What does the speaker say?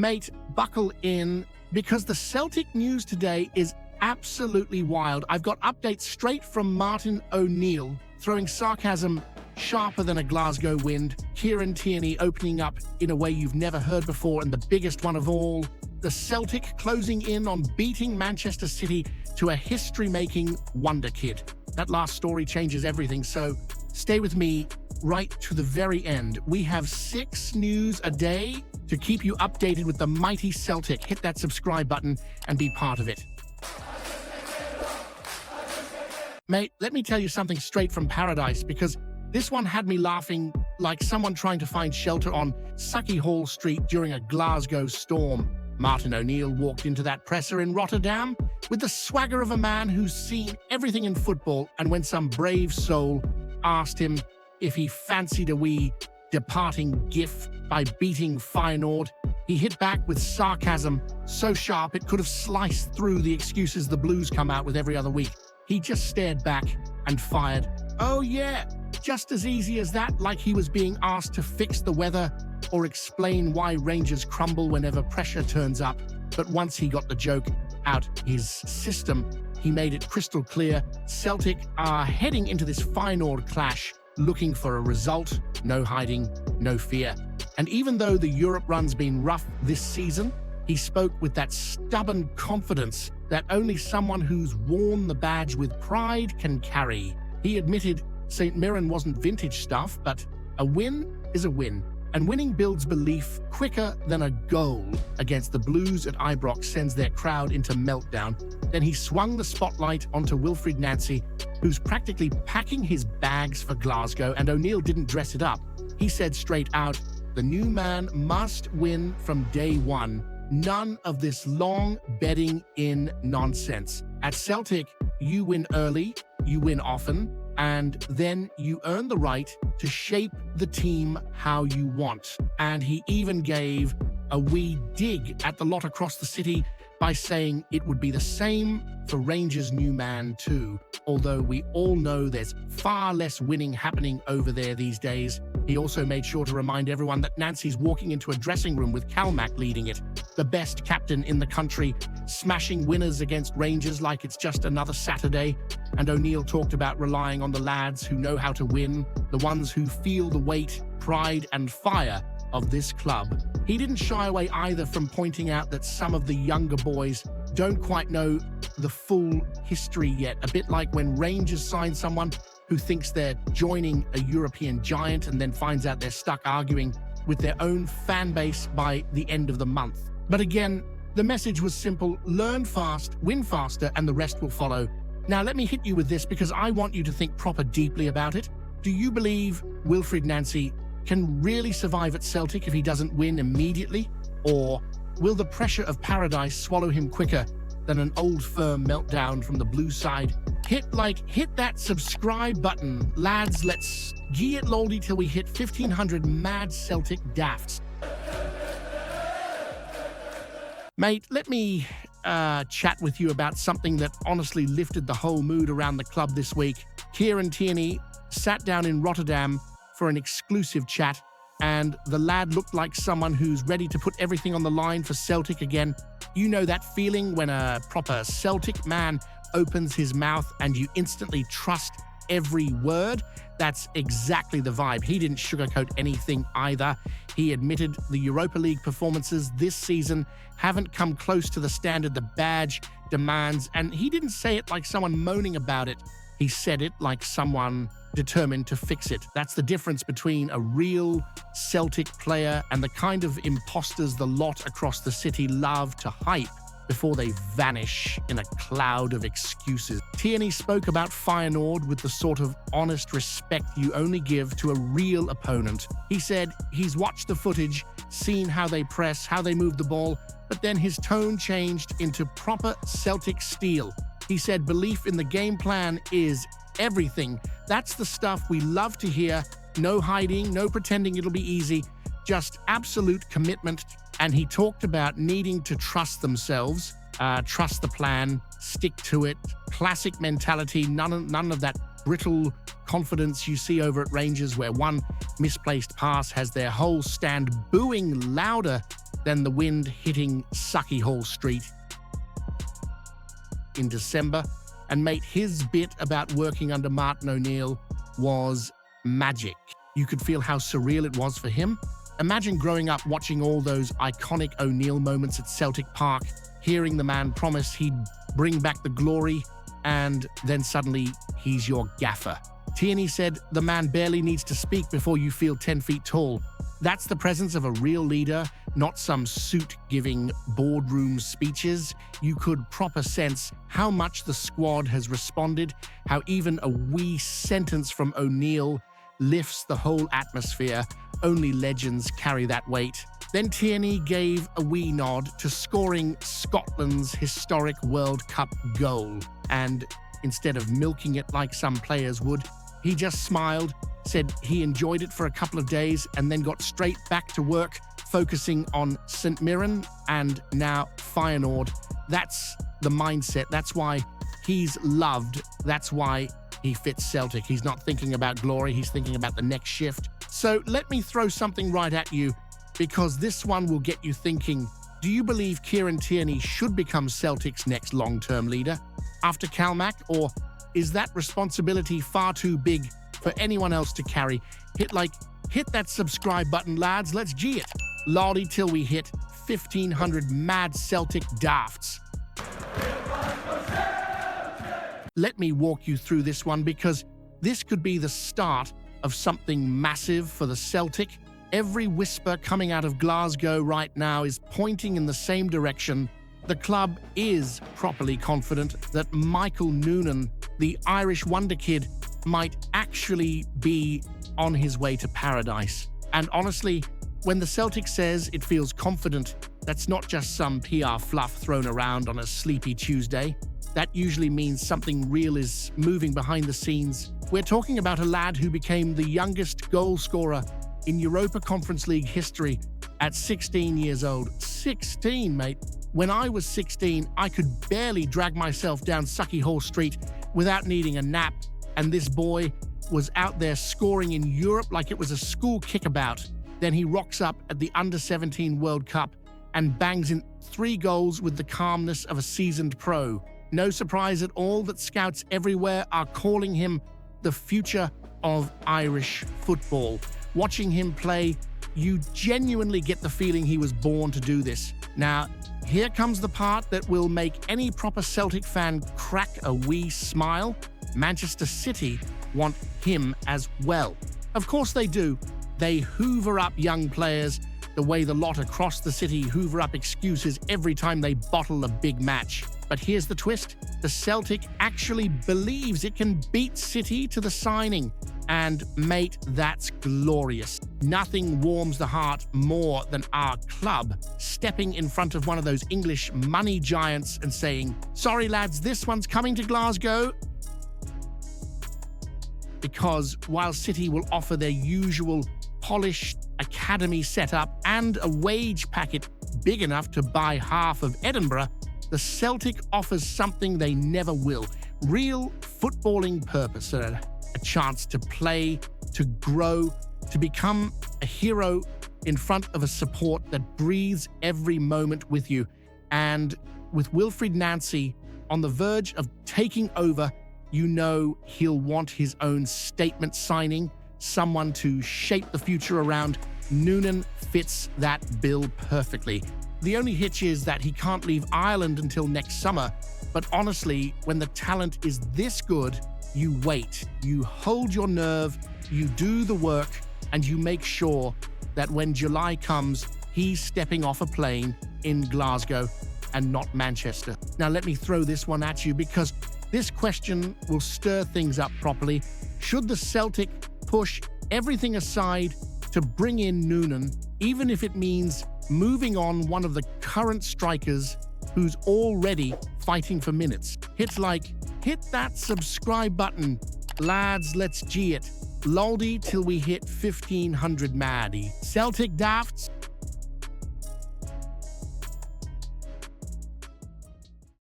Mate, buckle in, because the Celtic news today is absolutely wild. I've got updates straight from Martin O'Neill, throwing sarcasm sharper than a Glasgow wind, Kieran Tierney opening up in a way you've never heard before, and the biggest one of all, the Celtic closing in on beating Manchester City to a history-making Wonderkid. That last story changes everything, so stay with me right to the very end. We have 6 news a day to keep you updated with the mighty Celtic. Hit that subscribe button and be part of it. Mate, let me tell you something straight from paradise, because this one had me laughing like someone trying to find shelter on Sucky Hall Street during a Glasgow storm. Martin O'Neill walked into that presser in Rotterdam with the swagger of a man who's seen everything in football, and when some brave soul asked him if he fancied a wee departing gif by beating Feyenoord, he hit back with sarcasm so sharp it could have sliced through the excuses the Blues come out with every other week. He just stared back and fired, "Oh yeah," just as easy as that, like he was being asked to fix the weather or explain why Rangers crumble whenever pressure turns up. But once he got the joke out his system, he made it crystal clear Celtic are heading into this Feyenoord clash looking for a result, no hiding, no fear. And even though the Europe run's been rough this season, he spoke with that stubborn confidence that only someone who's worn the badge with pride can carry. He admitted St. Mirren wasn't vintage stuff, but a win is a win. And winning builds belief quicker than a goal against the Blues at Ibrox sends their crowd into meltdown. Then he swung the spotlight onto Wilfried Nancy, who's practically packing his bags for Glasgow, and O'Neill didn't dress it up. He said straight out, the new man must win from day one. None of this long bedding in nonsense. At Celtic, you win early, you win often, and then you earn the right to shape the team how you want. And he even gave a wee dig at the lot across the city by saying it would be the same for Rangers' new man too. Although we all know there's far less winning happening over there these days. He also made sure to remind everyone that Nancy's walking into a dressing room with Calmac leading it, the best captain in the country, smashing winners against Rangers like it's just another Saturday. And O'Neill talked about relying on the lads who know how to win, the ones who feel the weight, pride and fire of this club. He didn't shy away either from pointing out that some of the younger boys don't quite know the full history yet, a bit like when Rangers sign someone who thinks they're joining a European giant and then finds out they're stuck arguing with their own fan base by the end of the month. But again, the message was simple: learn fast, win faster, and the rest will follow. Now let me hit you with this, because I want you to think proper deeply about it. Do you believe Wilfried Nancy can really survive at Celtic if he doesn't win immediately? Or will the pressure of paradise swallow him quicker than an old firm meltdown from the blue side? Hit that subscribe button. Lads, let's gee it loldy till we hit 1,500 mad Celtic dafts. Mate, let me chat with you about something that honestly lifted the whole mood around the club this week. Kieran Tierney sat down in Rotterdam for an exclusive chat, and the lad looked like someone who's ready to put everything on the line for Celtic again. You know that feeling when a proper Celtic man opens his mouth and you instantly trust every word? That's exactly the vibe. He didn't sugarcoat anything either. He admitted the Europa League performances this season haven't come close to the standard the badge demands, and he didn't say it like someone moaning about it. He said it like someone determined to fix it. That's the difference between a real Celtic player and the kind of imposters the lot across the city love to hype before they vanish in a cloud of excuses. Tierney spoke about Feyenoord with the sort of honest respect you only give to a real opponent. He said he's watched the footage, seen how they press, how they move the ball, but then his tone changed into proper Celtic steel. He said belief in the game plan is everything. That's the stuff we love to hear. No hiding, no pretending it'll be easy, just absolute commitment. And he talked about needing to trust themselves, trust the plan, stick to it, classic mentality, none of that brittle confidence you see over at Rangers, where one misplaced pass has their whole stand booing louder than the wind hitting Sucky Hall Street in December. And mate, his bit about working under Martin O'Neill was magic. You could feel how surreal it was for him. Imagine growing up watching all those iconic O'Neill moments at Celtic Park, hearing the man promise he'd bring back the glory, and then suddenly he's your gaffer. Tierney said, "The man barely needs to speak before you feel 10 feet tall." That's the presence of a real leader, not some suit-giving boardroom speeches. You could proper sense how much the squad has responded, how even a wee sentence from O'Neill lifts the whole atmosphere. Only legends carry that weight. Then Tierney gave a wee nod to scoring Scotland's historic World Cup goal. And instead of milking it like some players would, he just smiled, said he enjoyed it for a couple of days, and then got straight back to work, focusing on St Mirren and now Feyenoord. That's the mindset. That's why he's loved. That's why he fits Celtic. He's not thinking about glory. He's thinking about the next shift. So let me throw something right at you, because this one will get you thinking. Do you believe Kieran Tierney should become Celtic's next long-term leader after Calmac, or is that responsibility far too big for anyone else to carry? Hit that subscribe button, lads. Let's G it. Lolly till we hit 1,500 mad Celtic dafts. Let me walk you through this one, because this could be the start of something massive for the Celtic. Every whisper coming out of Glasgow right now is pointing in the same direction. The club is properly confident that Michael Noonan, the Irish Wonderkid, might actually be on his way to paradise. And honestly, when the Celtic says it feels confident, that's not just some PR fluff thrown around on a sleepy Tuesday. That usually means something real is moving behind the scenes. We're talking about a lad who became the youngest goal scorer in Europa Conference League history at 16 years old. 16, mate. When I was 16, I could barely drag myself down Sucky Hall Street without needing a nap, and this boy was out there scoring in Europe like it was a school kickabout. Then he rocks up at the Under-17 World Cup and bangs in 3 goals with the calmness of a seasoned pro. No surprise at all that scouts everywhere are calling him the future of Irish football. Watching him play, you genuinely get the feeling he was born to do this. Now, here comes the part that will make any proper Celtic fan crack a wee smile. Manchester City want him as well. Of course they do. They hoover up young players the way the lot across the city hoover up excuses every time they bottle a big match. But here's the twist. The Celtic actually believes it can beat City to the signing. And mate, that's glorious. Nothing warms the heart more than our club stepping in front of one of those English money giants and saying, "Sorry lads, this one's coming to Glasgow." Because while City will offer their usual polished academy setup and a wage packet big enough to buy half of Edinburgh, the Celtic offers something they never will. Real footballing purpose, a chance to play, to grow, to become a hero in front of a support that breathes every moment with you. And with Wilfried Nancy on the verge of taking over, you know he'll want his own statement signing, someone to shape the future around. Noonan fits that bill perfectly. The only hitch is that he can't leave Ireland until next summer. But honestly, when the talent is this good, you wait, you hold your nerve, you do the work, and you make sure that when July comes, he's stepping off a plane in Glasgow and not Manchester. Now let me throw this one at you, because this question will stir things up properly. Should the Celtic push everything aside to bring in Noonan, even if it means moving on one of the current strikers who's already fighting for minutes? Hit that subscribe button. Lads, let's G it. Loldy till we hit 1,500 maddy. Celtic dafts,